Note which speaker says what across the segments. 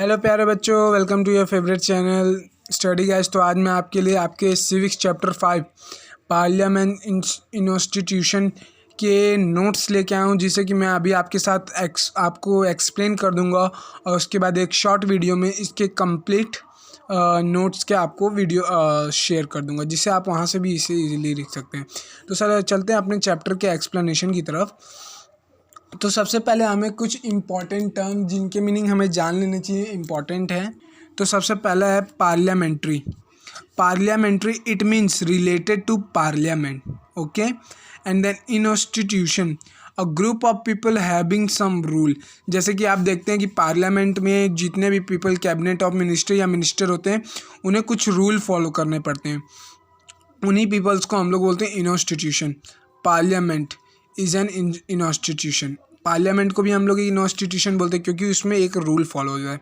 Speaker 1: Hello प्यारे बच्चों, welcome to your favourite channel study guys. तो आज मैं आपके लिए आपके सिविक्स चैप्टर 5 पार्लियामेंट इंस्टीट्यूशन के नोट्स लेके आया हूँ, जिसे कि मैं अभी आपके साथ आपको एक्सप्लेन कर दूंगा और उसके बाद एक शॉर्ट वीडियो में इसके कंप्लीट नोट्स के आपको वीडियो शेयर कर दूंगा, जिससे आप वहाँ से भी इसे इजीली लिख सकते हैं। तो सर चलते हैं अपने चैप्टर के एक्सप्लेनेशन की तरफ। तो सबसे पहले हमें कुछ इम्पॉर्टेंट टर्म जिनके मीनिंग हमें जान लेने चाहिए, इम्पॉर्टेंट है। तो सबसे पहला है parliamentary. Parliamentary it means related to parliament, okay. And then institution a group of people having some rule. जैसे कि आप देखते हैं कि पार्लियामेंट में जितने भी पीपल कैबिनेट ऑफ मिनिस्टर या मिनिस्टर होते हैं, उन्हें कुछ रूल फॉलो करने पड़ते हैं। उन्हीं पीपल्स को हम लोग बोलते हैं institution. Parliament is an institution. Parliament को भी हम लोग इंस्टीट्यूशन बोलते हैं क्योंकि उसमें एक रूल फॉलो हो जाए।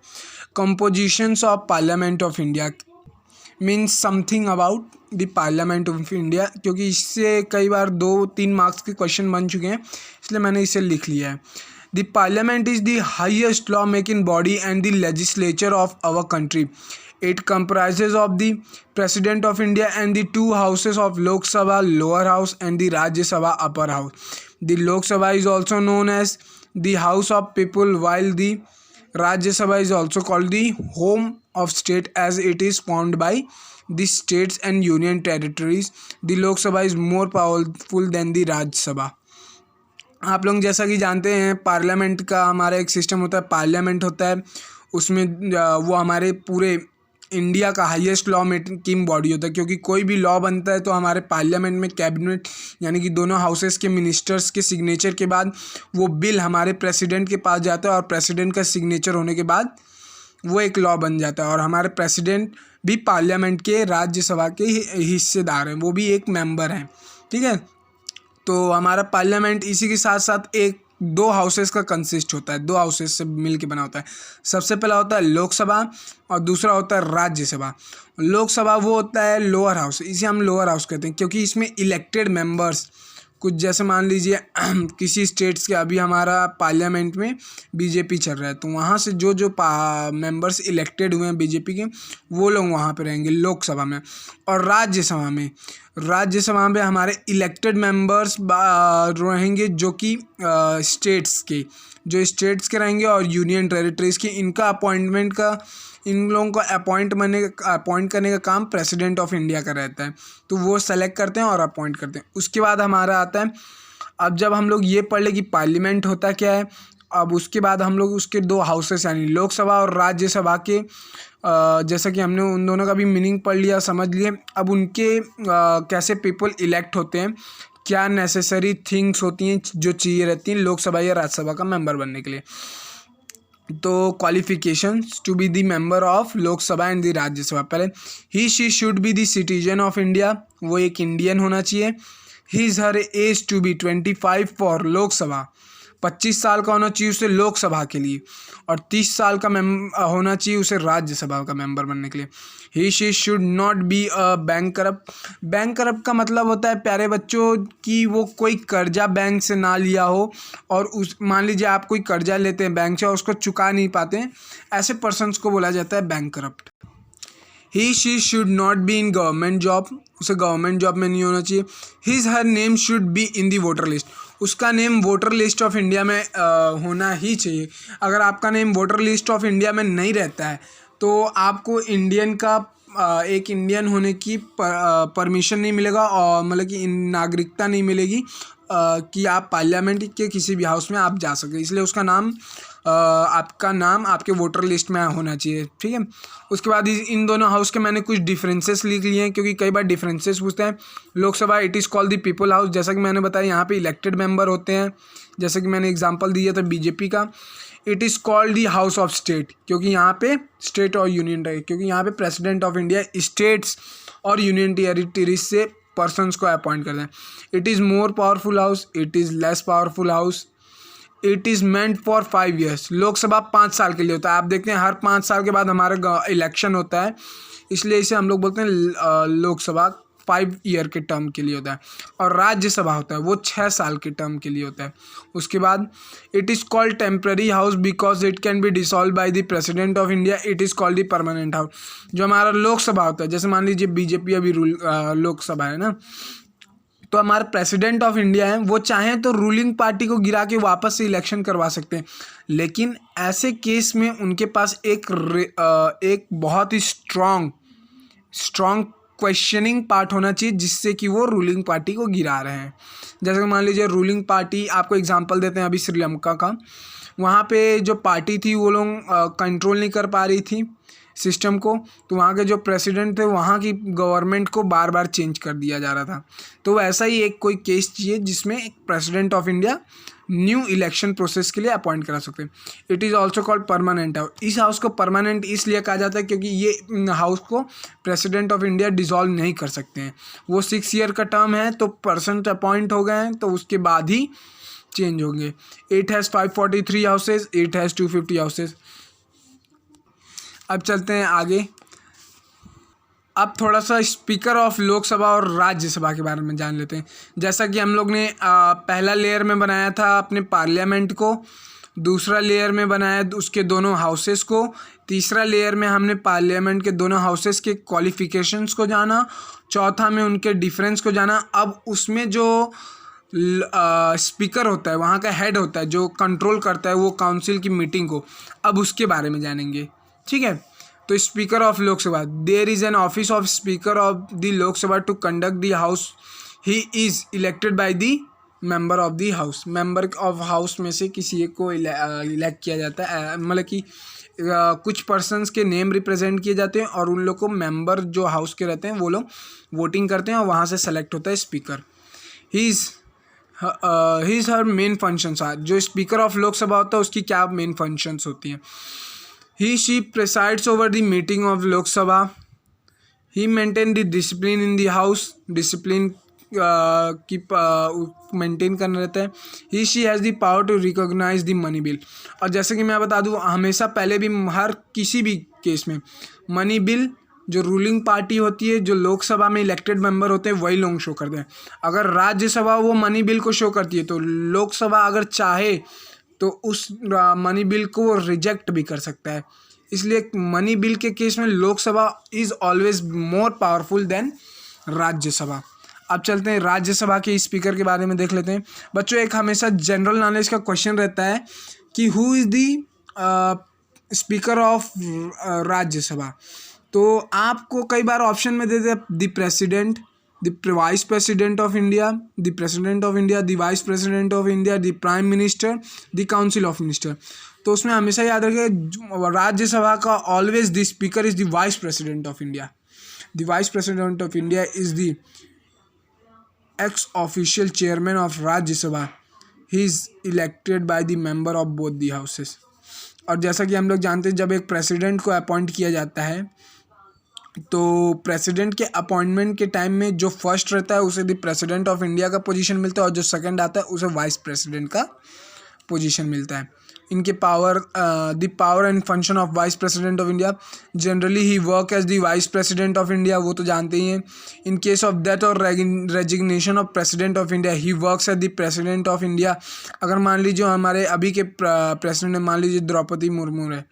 Speaker 1: Compositions of parliament of India means something about the parliament of India, क्योंकि इससे कई बार 2-3 मार्क्स के क्वेश्चन बन चुके हैं, इसलिए मैंने इसे लिख लिया है। The parliament is the highest law making body and the legislature of our country. It comprises of the President of India and the two houses of Lok Sabha lower house and the Rajya Sabha upper house. The Lok Sabha is also known as the House of People, while the Rajya Sabha is also called the Home of State, as it is formed by the states and union territories. The Lok Sabha is more powerful than the Rajya Sabha. आप लोग जैसा कि जानते हैं, parliament का हमारा एक system होता है। पार्लियामेंट होता है, उसमें वो हमारे पूरे इंडिया का हाईएस्ट लॉ मेकिंग बॉडी होता है, क्योंकि कोई भी लॉ बनता है तो हमारे पार्लियामेंट में कैबिनेट यानी कि दोनों हाउसेस के मिनिस्टर्स के सिग्नेचर के बाद वो बिल हमारे प्रेसिडेंट के पास जाता है, और प्रेसिडेंट का सिग्नेचर होने के बाद वो एक लॉ बन जाता है। और हमारे प्रेसिडेंट भी पार्लियामेंट के राज्यसभा के हिस्सेदार हैं, वो भी एक मेंबर हैं, ठीक है। तो हमारा पार्लियामेंट इसी के साथ साथ एक 2 हाउसेस का कंसिस्ट होता है, 2 हाउसेस से मिल के बना होता है। सबसे पहला होता है लोकसभा और दूसरा होता है राज्यसभा। लोकसभा वो होता है लोअर हाउस, इसे हम लोअर हाउस कहते हैं क्योंकि इसमें इलेक्टेड मेंबर्स, कुछ जैसे मान लीजिए किसी स्टेट्स के, अभी हमारा पार्लियामेंट में बीजेपी चल रहा है, तो वहाँ से जो जो मेंबर्स इलेक्टेड हुए हैं बीजेपी के, वो लोग वहाँ पे रहेंगे लोकसभा में। और राज्यसभा में हमारे इलेक्टेड मेंबर्स रहेंगे, जो कि स्टेट्स के रहेंगे, और यूनियन टेरिटरीज़ के। इन लोगों को अपॉइंट करने का काम प्रेसिडेंट ऑफ इंडिया का रहता है, तो वो सेलेक्ट करते हैं और अपॉइंट करते हैं। उसके बाद हमारा आता है, अब जब हम लोग ये पढ़ ले कि पार्लियामेंट होता क्या है, अब उसके बाद हम लोग उसके 2 हाउसेस यानी लोकसभा और राज्यसभा के जैसा कि हमने उन दोनों का भी मीनिंग पढ़ लिया, समझ लिए। अब उनके कैसे पीपल इलेक्ट होते हैं, क्या नेसेसरी थिंग्स होती हैं जो चाहिए रहती हैं लोकसभा या राज्यसभा का मेंबर बनने के लिए। तो qualifications to be the member of Lok Sabha and the Rajya Sabha, पहले she should be the citizen of India, वो एक इंडियन होना चाहिए। Her age to be 25 for Lok Sabha, 25 साल का होना चाहिए उसे लोकसभा के लिए, और 30 साल का होना चाहिए उसे राज्यसभा का मेंबर बनने के लिए। She should not be a bank corrupt का मतलब होता है प्यारे बच्चों कि वो कोई कर्जा बैंक से ना लिया हो, और मान लीजिए आप कोई कर्जा लेते हैं बैंक से और उसको चुका नहीं पाते हैं, ऐसे पर्सनस को बोला जाता है bankrupt. She should not be in government job, उसे गवर्नमेंट जॉब में नहीं होना चाहिए। Her name should be in the voter list, उसका name voter list of India में होना ही चाहिए। अगर आपका name voter list of India में नहीं रहता है तो आपको एक इंडियन होने की परमिशन नहीं मिलेगा, और मतलब कि नागरिकता नहीं मिलेगी कि आप पार्लियामेंट के किसी भी हाउस में आप जा सके। इसलिए आपका नाम आपके वोटर लिस्ट में होना चाहिए, ठीक है। उसके बाद इन दोनों हाउस के मैंने कुछ डिफरेंसेस लिख लिए हैं, क्योंकि कई बार डिफरेंसेस पूछते हैं। Lok Sabha it is called the people house, जैसा कि मैंने बताया यहाँ पे इलेक्टेड मेंबर होते हैं, जैसे कि मैंने एग्जांपल दिया था बीजेपी का। It is called the house of state, क्योंकि यहाँ पे स्टेट और यूनियन रहे, क्योंकि यहाँ पे प्रेसिडेंट ऑफ इंडिया स्टेट्स और यूनियन टेरिटरीज से पर्सनस को अपॉइंट करते हैं। It is more powerful house, it is less powerful house. It is meant for 5 years, Lok Sabha 5 साल के लिए होता है। आप देखते हैं हर 5 साल के बाद हमारा इलेक्शन होता है, इसलिए इसे हम लोग बोलते हैं लोकसभा 5 ईयर के टर्म के लिए होता है, और राज्यसभा होता है वो 6 साल के टर्म के लिए होता है। उसके बाद it is called temporary house because it can be dissolve by the president of India, it is called the permanent house. जो हमारा लोकसभा होता है, जैसे मान लीजिए बीजेपी अभी लोकसभा है ना, तो हमारे प्रेसिडेंट ऑफ इंडिया हैं, वो चाहें तो रूलिंग पार्टी को गिरा के वापस से इलेक्शन करवा सकते हैं, लेकिन ऐसे केस में उनके पास एक बहुत ही स्ट्रॉन्ग क्वेश्चनिंग पार्ट होना चाहिए, जिससे कि वो रूलिंग पार्टी को गिरा रहे हैं। जैसे कि मान लीजिए रूलिंग पार्टी, आपको एग्जांपल देते हैं अभी श्रीलंका का, वहाँ पे जो पार्टी थी वो लोग कंट्रोल नहीं कर पा रही थी सिस्टम को, तो वहाँ के जो प्रेसिडेंट थे वहाँ की गवर्नमेंट को बार बार चेंज कर दिया जा रहा था। तो वैसा ही एक कोई केस चाहिए जिसमें एक president of India new election process के लिए अपॉइंट करा सकते हैं। It is also called permanent house. इस हाउस को परमानेंट इसलिए कहा जाता है क्योंकि ये हाउस को प्रेसिडेंट ऑफ इंडिया डिसॉल्व नहीं कर सकते हैं। वो 6 ईयर का टर्म है, तो पर्सन अपॉइंट हो गए हैं तो उसके बाद ही चेंज होंगे। It has 543 houses, it has 250 houses. अब चलते हैं आगे। अब थोड़ा सा स्पीकर ऑफ लोकसभा और राज्यसभा के बारे में जान लेते हैं। जैसा कि हम लोग ने पहला लेयर में बनाया था अपने पार्लियामेंट को, दूसरा लेयर में बनाया उसके दोनों हाउसेस को, तीसरा लेयर में हमने पार्लियामेंट के दोनों हाउसेस के क्वालिफिकेशंस को जाना, चौथा में उनके डिफरेंस को जाना। अब उसमें जो स्पीकर होता है, वहाँ का हेड होता है जो कंट्रोल करता है वो काउंसिल की मीटिंग को, अब उसके बारे में जानेंगे। ठीक है, तो speaker of Lok Sabha, there is an office of speaker of the Lok Sabha to conduct the house. He is elected by the member of the house. Member of house में से किसी एक को इलेक्ट किया जाता है, मतलब कि कुछ पर्सन्स के नेम रिप्रेजेंट किए जाते हैं और उन लोग को मेंबर जो हाउस के रहते हैं वो लोग वोटिंग करते हैं और वहाँ से सेलेक्ट होता है speaker. He is her main functions are. जो स्पीकर ऑफ लोकसभा होता है उसकी क्या मेन फंक्शंस होती हैं? She presides over the meeting of Lok Sabha. He maintain the discipline in the house. Discipline की मेंटेन करना रहता है। She has the power to recognize the money bill. और जैसे कि मैं बता दूँ, हमेशा पहले भी हर किसी भी केस में मनी बिल जो रूलिंग पार्टी होती है, जो लोकसभा में इलेक्टेड मेंबर होते हैं, वही लोग शो करते हैं। अगर राज्यसभा वो मनी बिल को शो करती है तो लोकसभा अगर चाहे तो उस मनी बिल को वो रिजेक्ट भी कर सकता है। इसलिए मनी बिल के केस में Lok Sabha is always more powerful than Rajya Sabha. अब चलते हैं राज्यसभा के स्पीकर के बारे में देख लेते हैं। बच्चों, एक हमेशा जनरल नॉलेज का क्वेश्चन रहता है कि who is the speaker of Rajya Sabha. तो आपको कई बार ऑप्शन में दे दे the president, the vice president of India, the president of India, the vice president of India, the prime minister, the council of minister। तो उसमें हमेशा याद रखिए राज्यसभा का always the speaker is the vice president of India. The vice president of India is the x official chairman of Rajya Sabha. He is elected by the member of both the houses. और जैसा कि हम लोग जानते हैं, जब एक प्रेसिडेंट को अपॉइंट किया जाता है तो प्रेसिडेंट के अपॉइंटमेंट के टाइम में जो फर्स्ट रहता है उसे द प्रेसिडेंट ऑफ इंडिया का पोजीशन मिलता है, और जो सेकंड आता है उसे वाइस प्रेसिडेंट का पोजीशन मिलता है। इनके the power and function of vice president of India, generally he work as the vice president of India, वो तो जानते ही हैं। In case of death or resignation of president of India, he works as the president of India. अगर मान लीजिए हमारे अभी के प्रेसिडेंट, मान लीजिए द्रौपदी मुर्मू है,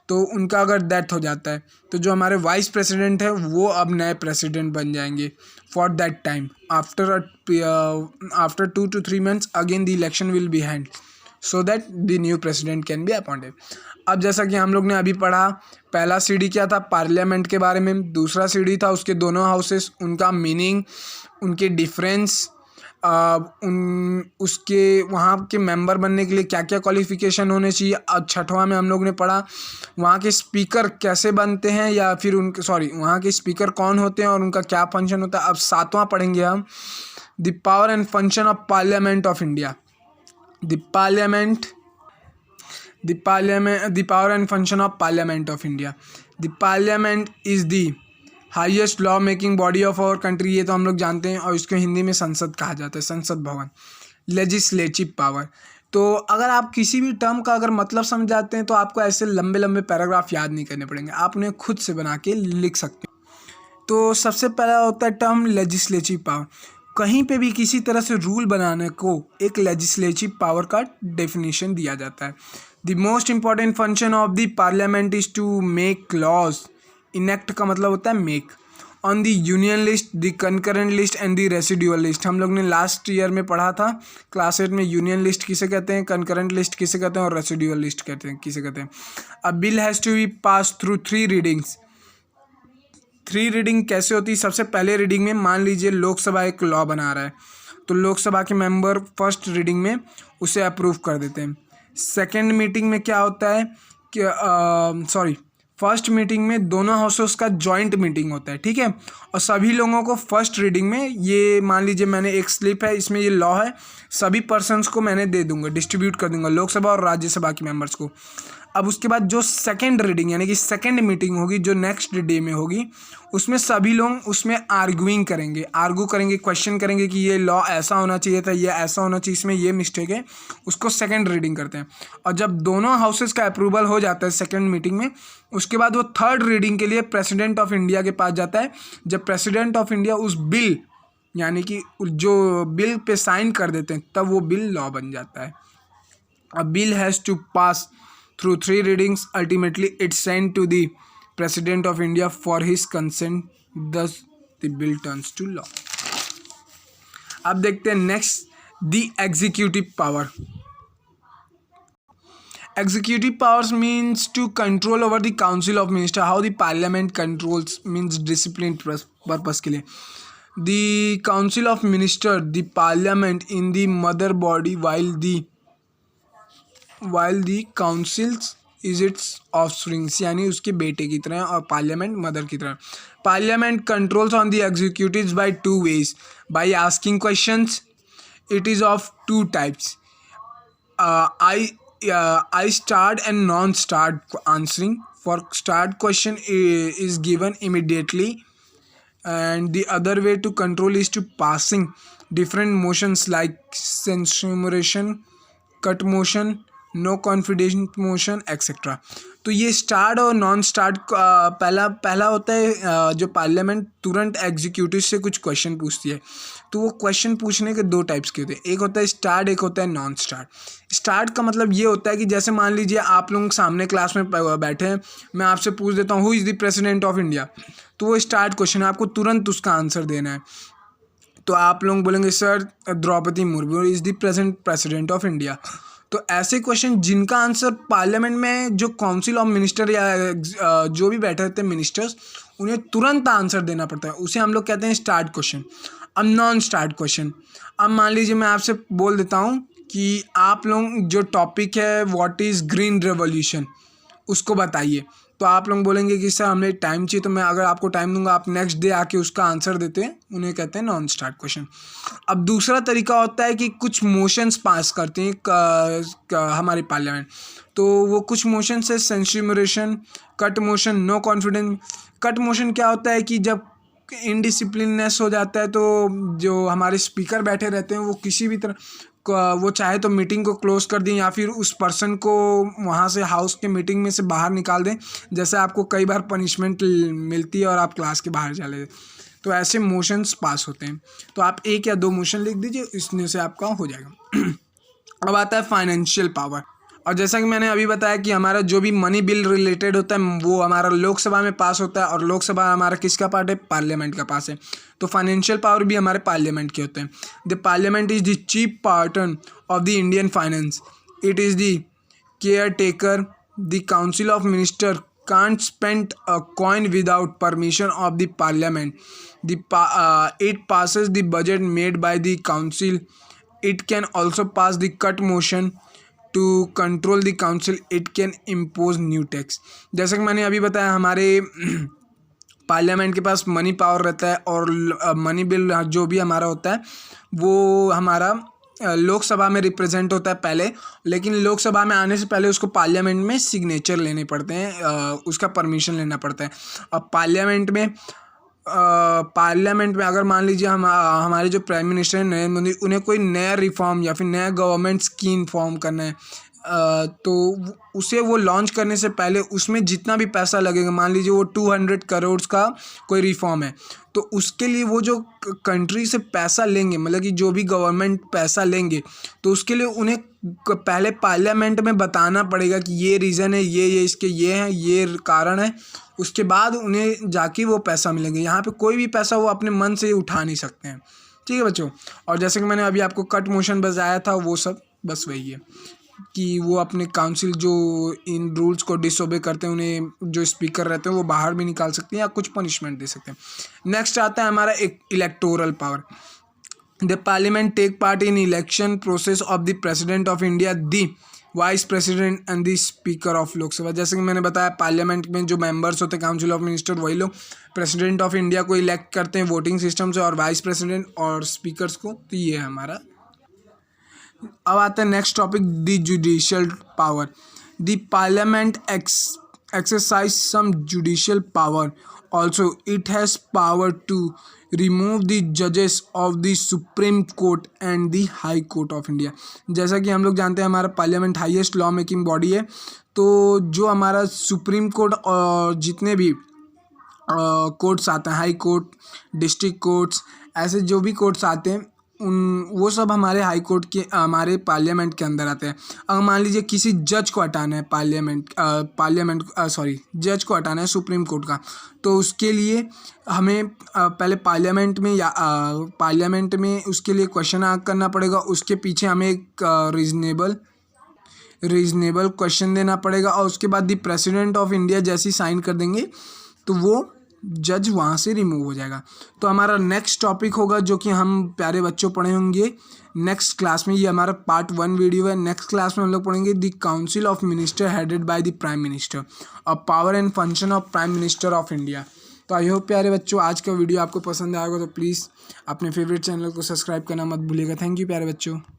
Speaker 1: तो उनका अगर डेथ हो जाता है तो जो हमारे वाइस प्रेसिडेंट है वो अब नए प्रेसिडेंट बन जाएंगे for that time. After 2 to 3 months again the election will be hand so that the new president can be appointed. अब जैसा कि हम लोग ने अभी पढ़ा, पहला सीडी क्या था, पार्लियामेंट के बारे में, दूसरा सीडी था उसके दोनों हाउसेस, उनका मीनिंग, उनके डिफरेंस, उसके वहाँ के मेंबर बनने के लिए क्या क्या क्वालिफिकेशन होने चाहिए। अब छठवां में हम लोग ने पढ़ा वहाँ के स्पीकर कैसे बनते हैं, या फिर वहाँ के स्पीकर कौन होते हैं और उनका क्या फंक्शन होता है। अब सातवां पढ़ेंगे हम the power and function of parliament of India. The power and function of parliament of India. The parliament is the highest law making body of our country, ये तो हम लोग जानते हैं, और इसको हिंदी में संसद कहा जाता है, संसद भवन, लेजिस्लेटिव पावर। तो अगर आप किसी भी टर्म का अगर मतलब समझ जाते हैं तो आपको ऐसे लंबे लंबे पैराग्राफ याद नहीं करने पड़ेंगे, आप उन्हें खुद से बना के लिख सकते हैं। तो सबसे पहला होता है टर्म लेजिस्लेटिव पावर। कहीं पे भी किसी तरह से रूल बनाने को एक लेजिस्लेटिव पावर का डेफिनेशन दिया जाता है। The most important function of the parliament is to make laws. Enact का मतलब होता है make. On the union list, the concurrent list and the residual list. हम लोग ने लास्ट ईयर में पढ़ा था क्लास 8 में, यूनियन लिस्ट किसे कहते हैं, कंकरेंट लिस्ट किसे कहते हैं और रेसिडुअल लिस्ट कहते हैं किसे कहते हैं। A bill has to be pass through 3 readings. 3 reading कैसे होती है? सबसे पहले रीडिंग में मान लीजिए लोकसभा एक लॉ बना रहा है, तो लोकसभा के मेंबर फर्स्ट रीडिंग में उसे अप्रूव कर देते हैं। सेकेंड मीटिंग में क्या होता है कि फर्स्ट मीटिंग में दोनों हाउसेस का जॉइंट मीटिंग होता है, ठीक है। और सभी लोगों को फर्स्ट रीडिंग में, ये मान लीजिए मैंने एक स्लिप है, इसमें ये लॉ है, सभी पर्सन्स को मैंने दे दूंगा, डिस्ट्रीब्यूट कर दूंगा लोकसभा और राज्यसभा के मेंबर्स को। अब उसके बाद जो सेकेंड रीडिंग यानी कि सेकेंड मीटिंग होगी, जो नेक्स्ट डे में होगी, उसमें सभी लोग उसमें आर्ग्यूइंग करेंगे, क्वेश्चन करेंगे कि ये लॉ ऐसा होना चाहिए था, ये ऐसा होना चाहिए, इसमें ये मिस्टेक है, उसको सेकेंड रीडिंग करते हैं। और जब दोनों हाउसेस का अप्रूवल हो जाता है सेकेंड मीटिंग में, उसके बाद वो थर्ड रीडिंग के लिए प्रेसिडेंट ऑफ इंडिया के पास जाता है। जब प्रेसिडेंट ऑफ इंडिया उस बिल यानी कि जो बिल पे साइन कर देते हैं, तब वो बिल लॉ बन जाता है। A bill has to pass through 3 readings. Ultimately, it's sent to the President of India for his consent. Thus, the bill turns to law. अब देखते हैं next, the executive power. Executive powers means to control over the council of minister. How the parliament controls means discipline purpose के लिए. The council of minister, the parliament in the mother body, while the councils is its offsprings, यानी उसके बेटे की तरह, और parliament mother की तरह। Parliament controls on the executives by 2 ways. By asking questions, it is of 2 types. I start and non-start answering. For start question is given immediately, and the other way to control is to passing different motions like censuration, cut motion, no confidence motion etcetera. तो ये start और non start पहला होता है जो parliament तुरंत executive से कुछ क्वेश्चन पूछती है। तो वो क्वेश्चन पूछने के 2 टाइप्स के होते हैं, एक होता है स्टार्ट, एक होता है नॉन स्टार्ट। स्टार्ट का मतलब ये होता है कि जैसे मान लीजिए आप लोग सामने क्लास में बैठे हैं, मैं आपसे पूछ देता हूँ who is the president of India, तो वो स्टार्ट क्वेश्चन है, आपको तुरंत उसका आंसर देना है। तो आप लोग बोलेंगे sir Draupadi Murmu is the present president of India. तो ऐसे क्वेश्चन जिनका आंसर पार्लियामेंट में जो काउंसिल ऑफ मिनिस्टर या जो भी बैठे रहते हैं मिनिस्टर्स, उन्हें तुरंत आंसर देना पड़ता है, उसे हम लोग कहते हैं स्टार्ट क्वेश्चन। अब नॉन स्टार्ट क्वेश्चन, अब मान लीजिए मैं आपसे बोल देता हूँ कि आप लोग जो टॉपिक है व्हाट इज़ ग्रीन रेवोल्यूशन, उसको बताइए। तो आप लोग बोलेंगे कि सर हमें टाइम चाहिए, तो मैं अगर आपको टाइम दूंगा, आप नेक्स्ट डे आके उसका आंसर देते हैं, उन्हें कहते हैं नॉन स्टार्ट क्वेश्चन। अब दूसरा तरीका होता है कि कुछ मोशंस पास करते हैं हमारी पार्लियामेंट, तो वो कुछ मोशन से सेंसिमरेशन, cut motion, no confidence. Cut motion क्या होता है कि जब इनडिसिप्लिननेस हो जाता है, तो जो हमारे स्पीकर बैठे रहते हैं वो किसी भी तरह वो चाहे तो मीटिंग को क्लोज कर दें या फिर उस पर्सन को वहाँ से हाउस के मीटिंग में से बाहर निकाल दें, जैसे आपको कई बार पनिशमेंट मिलती है और आप क्लास के बाहर चले। तो ऐसे मोशंस पास होते हैं, तो आप 1 या 2 मोशन लिख दीजिए, इसमें से आपका हो जाएगा। अब आता है फाइनेंशियल पावर, और जैसा कि मैंने अभी बताया कि हमारा जो भी मनी बिल रिलेटेड होता है वो हमारा लोकसभा में पास होता है, और लोकसभा हमारा किसका पार्ट है, पार्लियामेंट का पास है। तो फाइनेंशियल पावर भी हमारे पार्लियामेंट के होते हैं। The parliament is the chief pattern of the Indian finance, it is the care taker, the council of minister can't spend a coin without permission of the parliament. It passes the budget made by the council. It can also pass the cut motion. To control the council, it can impose new tax. जैसा कि मैंने अभी बताया, हमारे parliament के पास money power रहता है, और मनी बिल जो भी हमारा होता है वो हमारा लोकसभा में रिप्रेजेंट होता है पहले, लेकिन लोकसभा में आने से पहले उसको पार्लियामेंट में सिग्नेचर लेने पड़ते हैं, उसका परमिशन लेना पड़ता है। अब पार्लियामेंट में अगर मान लीजिए हमारे जो प्राइम मिनिस्टर हैं नरेंद्र मोदी, उन्हें कोई नया रिफॉर्म या फिर नया गवर्नमेंट स्कीम फॉर्म करना है, तो उसे वो लॉन्च करने से पहले उसमें जितना भी पैसा लगेगा, मान लीजिए वो 200 करोड़ का कोई रिफॉर्म है, तो उसके लिए वो जो कंट्री से पैसा लेंगे, मतलब कि जो भी गवर्नमेंट पैसा लेंगे, तो उसके लिए उन्हें पहले पार्लियामेंट में बताना पड़ेगा कि ये रीज़न है, ये इसके ये हैं, ये कारण है। उसके बाद उन्हें जाके वो पैसा मिलेंगे। यहाँ पे कोई भी पैसा वो अपने मन से उठा नहीं सकते हैं। ठीक है बच्चों। और जैसे कि मैंने अभी आपको कट मोशन बताया था, वो सब बस वही है कि वो अपने काउंसिल जो इन रूल्स को डिसओबे करते हैं, उन्हें जो स्पीकर रहते हैं वो बाहर भी निकाल सकते हैं या कुछ पनिशमेंट दे सकते हैं। नेक्स्ट आता है हमारा एक electoral power. The parliament take part in election process of the president of India, the vice president and the speaker of Lok Sabha. जैसे कि मैंने बताया, पार्लियामेंट में जो मेंबर्स होते हैं काउंसिल ऑफ मिनिस्टर, वही लोग प्रेसिडेंट ऑफ इंडिया को इलेक्ट करते हैं वोटिंग सिस्टम से, और वाइस प्रेसिडेंट और स्पीकर्स को। तो ये है हमारा। अब आता है next topic, the judicial power. The parliament exercise some judicial power, also it has power to remove the जजेस of the Supreme Court and the High Court of India. जैसा कि हम लोग जानते हैं, हमारा parliament highest law making body है। तो जो हमारा सुप्रीम कोर्ट और जितने भी कोर्ट्स आते हैं, हाई कोर्ट, डिस्ट्रिक्ट कोर्ट्स, ऐसे जो भी कोर्ट्स आते हैं, वो सब हमारे हाई कोर्ट के, हमारे पार्लियामेंट के अंदर आते हैं। अगर मान लीजिए किसी जज को हटाना है, जज को हटाना है सुप्रीम कोर्ट का, तो उसके लिए हमें पहले पार्लियामेंट में उसके लिए क्वेश्चन आस्क करना पड़ेगा। उसके पीछे हमें एक रीजनेबल क्वेश्चन देना पड़ेगा, और उसके बाद द प्रेसिडेंट ऑफ इंडिया जैसी साइन कर देंगे तो वो जज वहाँ से रिमूव हो जाएगा। तो हमारा नेक्स्ट टॉपिक होगा, जो कि हम प्यारे बच्चों पढ़े होंगे नेक्स्ट क्लास में। ये हमारा पार्ट 1 वीडियो है। नेक्स्ट क्लास में हम लोग पढ़ेंगे the council of minister headed by the prime minister, और power and function of prime minister of India. तो आई होप प्यारे बच्चों आज का वीडियो आपको पसंद आएगा, तो प्लीज़ अपने फेवरेट चैनल को सब्सक्राइब करना मत भूलिएगा। थैंक यू प्यारे बच्चों।